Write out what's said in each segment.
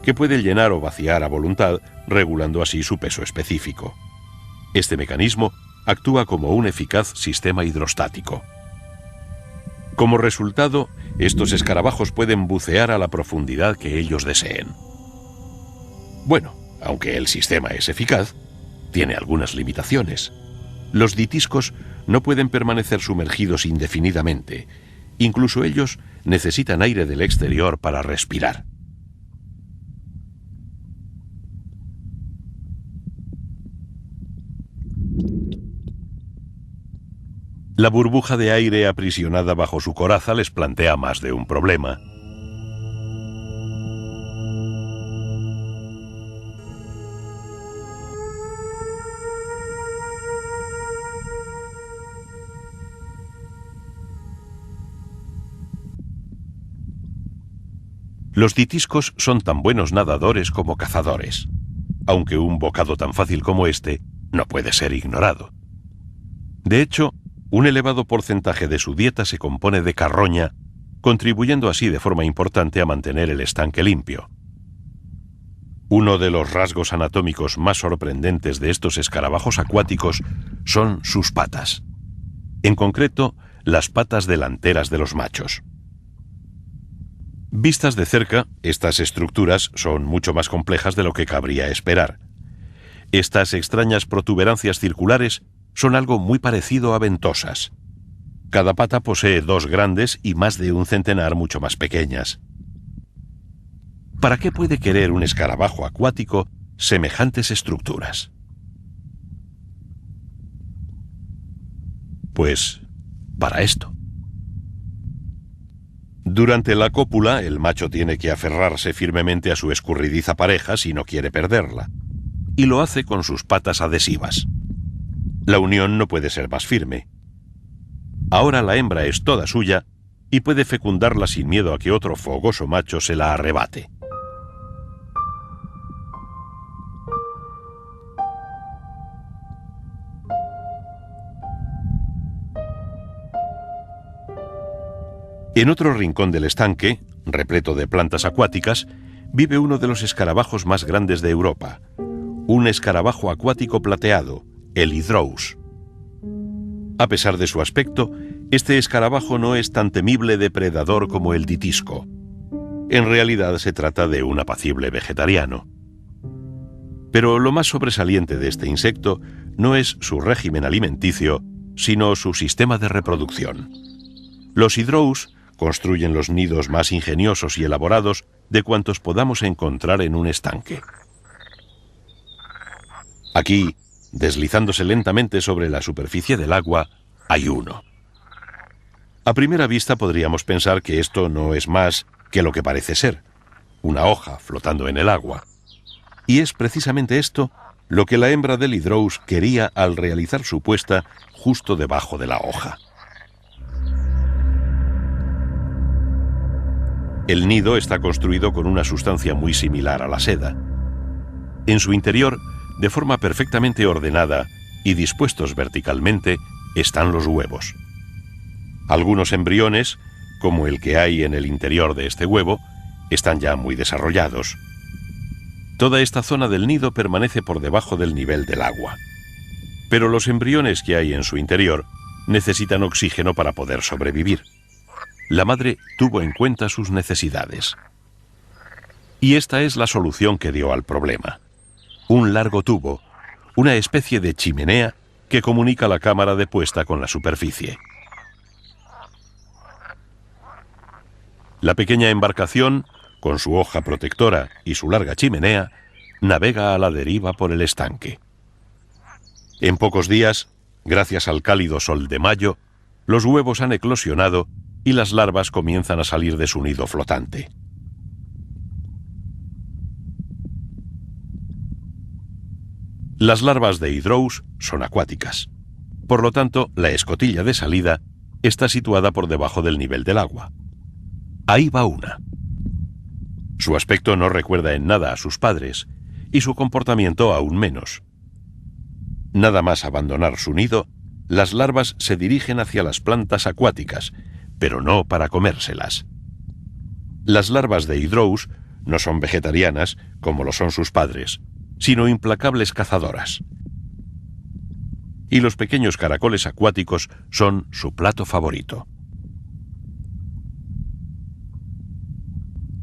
que puede llenar o vaciar a voluntad, regulando así su peso específico. Este mecanismo actúa como un eficaz sistema hidrostático. Como resultado, estos escarabajos pueden bucear a la profundidad que ellos deseen. Bueno, aunque el sistema es eficaz, tiene algunas limitaciones. Los ditiscos no pueden permanecer sumergidos indefinidamente. Incluso ellos necesitan aire del exterior para respirar. La burbuja de aire aprisionada bajo su coraza les plantea más de un problema. Los ditiscos son tan buenos nadadores como cazadores, aunque un bocado tan fácil como este no puede ser ignorado. De hecho, un elevado porcentaje de su dieta se compone de carroña, contribuyendo así de forma importante a mantener el estanque limpio. Uno de los rasgos anatómicos más sorprendentes de estos escarabajos acuáticos son sus patas. En concreto, las patas delanteras de los machos. Vistas de cerca, estas estructuras son mucho más complejas de lo que cabría esperar. Estas extrañas protuberancias circulares son algo muy parecido a ventosas. Cada pata posee dos grandes y más de un centenar mucho más pequeñas. ¿Para qué puede querer un escarabajo acuático semejantes estructuras? Pues, para esto. Durante la cópula, el macho tiene que aferrarse firmemente a su escurridiza pareja si no quiere perderla, y lo hace con sus patas adhesivas. La unión no puede ser más firme. Ahora la hembra es toda suya y puede fecundarla sin miedo a que otro fogoso macho se la arrebate. En otro rincón del estanque, repleto de plantas acuáticas, vive uno de los escarabajos más grandes de Europa, un escarabajo acuático plateado, el hydrous. A pesar de su aspecto, este escarabajo no es tan temible depredador como el ditisco. En realidad se trata de un apacible vegetariano. Pero lo más sobresaliente de este insecto no es su régimen alimenticio, sino su sistema de reproducción. Los hydrous construyen los nidos más ingeniosos y elaborados de cuantos podamos encontrar en un estanque. Aquí, deslizándose lentamente sobre la superficie del agua, hay uno. A primera vista podríamos pensar que esto no es más que lo que parece ser, una hoja flotando en el agua. Y es precisamente esto lo que la hembra del hydrous quería al realizar su puesta justo debajo de la hoja. El nido está construido con una sustancia muy similar a la seda. En su interior, de forma perfectamente ordenada y dispuestos verticalmente, están los huevos. Algunos embriones, como el que hay en el interior de este huevo, están ya muy desarrollados. Toda esta zona del nido permanece por debajo del nivel del agua. Pero los embriones que hay en su interior necesitan oxígeno para poder sobrevivir. La madre tuvo en cuenta sus necesidades. Y esta es la solución que dio al problema. Un largo tubo, una especie de chimenea que comunica la cámara de puesta con la superficie. La pequeña embarcación, con su hoja protectora y su larga chimenea, navega a la deriva por el estanque. En pocos días, gracias al cálido sol de mayo, los huevos han eclosionado y las larvas comienzan a salir de su nido flotante. Las larvas de hydrous son acuáticas. Por lo tanto, la escotilla de salida está situada por debajo del nivel del agua. Ahí va una. Su aspecto no recuerda en nada a sus padres, y su comportamiento aún menos. Nada más abandonar su nido, las larvas se dirigen hacia las plantas acuáticas, pero no para comérselas. Las larvas de hydrous no son vegetarianas, como lo son sus padres, sino implacables cazadoras. Y los pequeños caracoles acuáticos son su plato favorito.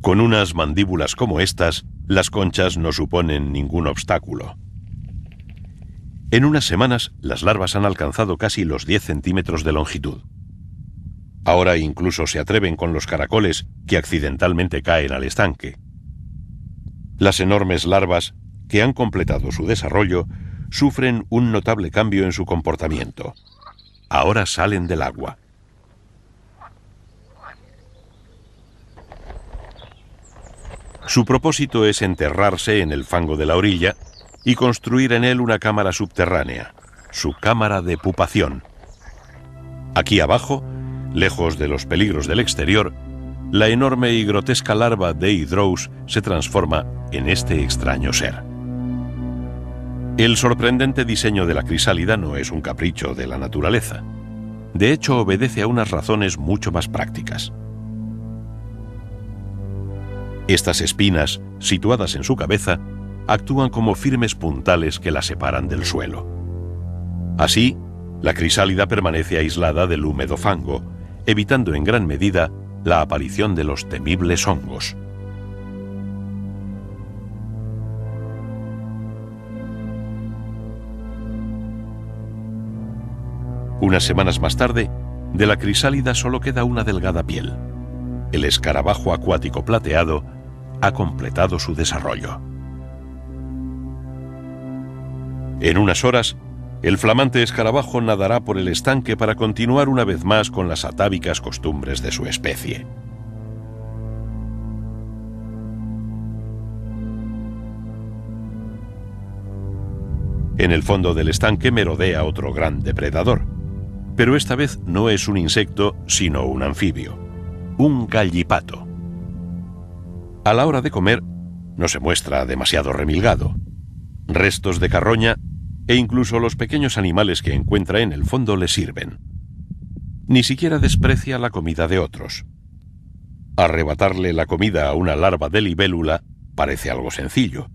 Con unas mandíbulas como estas, las conchas no suponen ningún obstáculo. En unas semanas, las larvas han alcanzado casi los 10 centímetros de longitud. Ahora incluso se atreven con los caracoles que accidentalmente caen al estanque. Las enormes larvas, que han completado su desarrollo, sufren un notable cambio en su comportamiento. Ahora salen del agua. Su propósito es enterrarse en el fango de la orilla y construir en él una cámara subterránea, su cámara de pupación. Aquí abajo, lejos de los peligros del exterior, la enorme y grotesca larva de Hydrous se transforma en este extraño ser. El sorprendente diseño de la crisálida no es un capricho de la naturaleza. De hecho, obedece a unas razones mucho más prácticas. Estas espinas, situadas en su cabeza, actúan como firmes puntales que la separan del suelo. Así, la crisálida permanece aislada del húmedo fango, evitando en gran medida la aparición de los temibles hongos. Unas semanas más tarde, de la crisálida solo queda una delgada piel. El escarabajo acuático plateado ha completado su desarrollo. En unas horas, el flamante escarabajo nadará por el estanque para continuar una vez más con las atávicas costumbres de su especie. En el fondo del estanque merodea otro gran depredador, pero esta vez no es un insecto, sino un anfibio, un gallipato. A la hora de comer, no se muestra demasiado remilgado. Restos de carroña e incluso los pequeños animales que encuentra en el fondo le sirven. Ni siquiera desprecia la comida de otros. Arrebatarle la comida a una larva de libélula parece algo sencillo,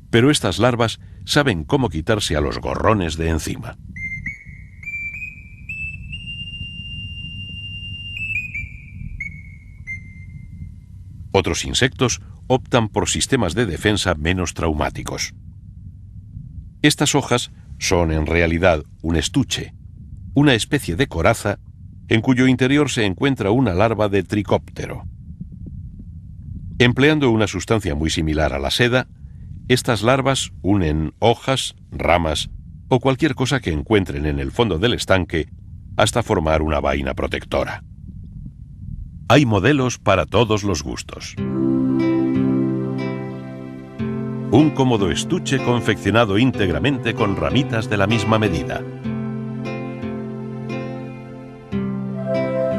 pero estas larvas saben cómo quitarse a los gorrones de encima. Otros insectos optan por sistemas de defensa menos traumáticos. Estas hojas son en realidad un estuche, una especie de coraza en cuyo interior se encuentra una larva de tricóptero. Empleando una sustancia muy similar a la seda, estas larvas unen hojas, ramas o cualquier cosa que encuentren en el fondo del estanque hasta formar una vaina protectora. Hay modelos para todos los gustos. Un cómodo estuche confeccionado íntegramente con ramitas de la misma medida.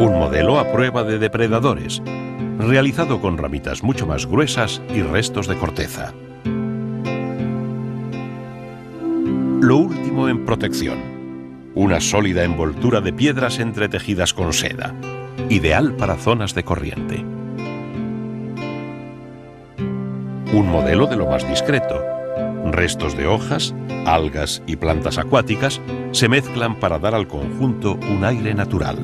Un modelo a prueba de depredadores, realizado con ramitas mucho más gruesas y restos de corteza. Lo último en protección, una sólida envoltura de piedras entretejidas con seda, ideal para zonas de corriente. Un modelo de lo más discreto. Restos de hojas, algas y plantas acuáticas se mezclan para dar al conjunto un aire natural.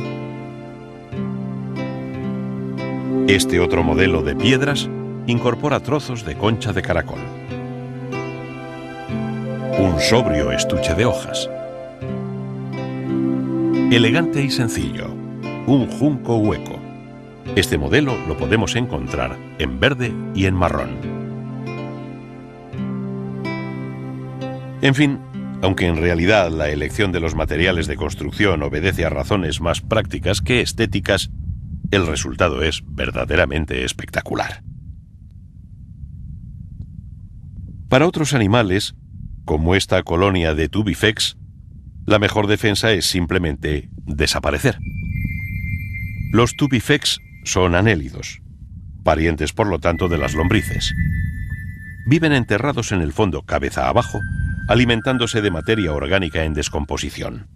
Este otro modelo de piedras incorpora trozos de concha de caracol. Un sobrio estuche de hojas. Elegante y sencillo. Un junco hueco. Este modelo lo podemos encontrar en verde y en marrón. En fin, aunque en realidad la elección de los materiales de construcción obedece a razones más prácticas que estéticas, el resultado es verdaderamente espectacular. Para otros animales, como esta colonia de Tubifex, la mejor defensa es simplemente desaparecer. Los Tubifex son anélidos, parientes por lo tanto de las lombrices. Viven enterrados en el fondo cabeza abajo, alimentándose de materia orgánica en descomposición.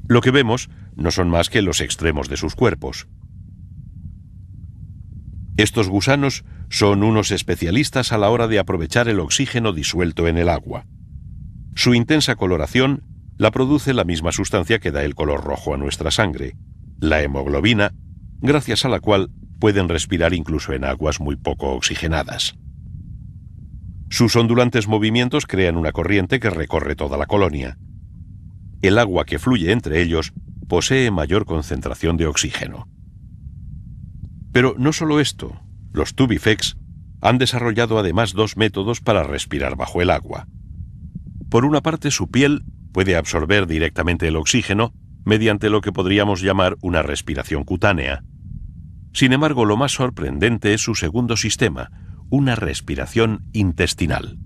Lo que vemos no son más que los extremos de sus cuerpos. Estos gusanos Son unos especialistas a la hora de aprovechar el oxígeno disuelto en el agua. Su intensa coloración la produce la misma sustancia que da el color rojo a nuestra sangre, la hemoglobina, gracias a la cual pueden respirar incluso en aguas muy poco oxigenadas. Sus ondulantes movimientos crean una corriente que recorre toda la colonia. El agua que fluye entre ellos posee mayor concentración de oxígeno. Pero no solo esto, los tubifex han desarrollado además dos métodos para respirar bajo el agua. Por una parte, su piel puede absorber directamente el oxígeno mediante lo que podríamos llamar una respiración cutánea. Sin embargo, lo más sorprendente es su segundo sistema, una respiración intestinal.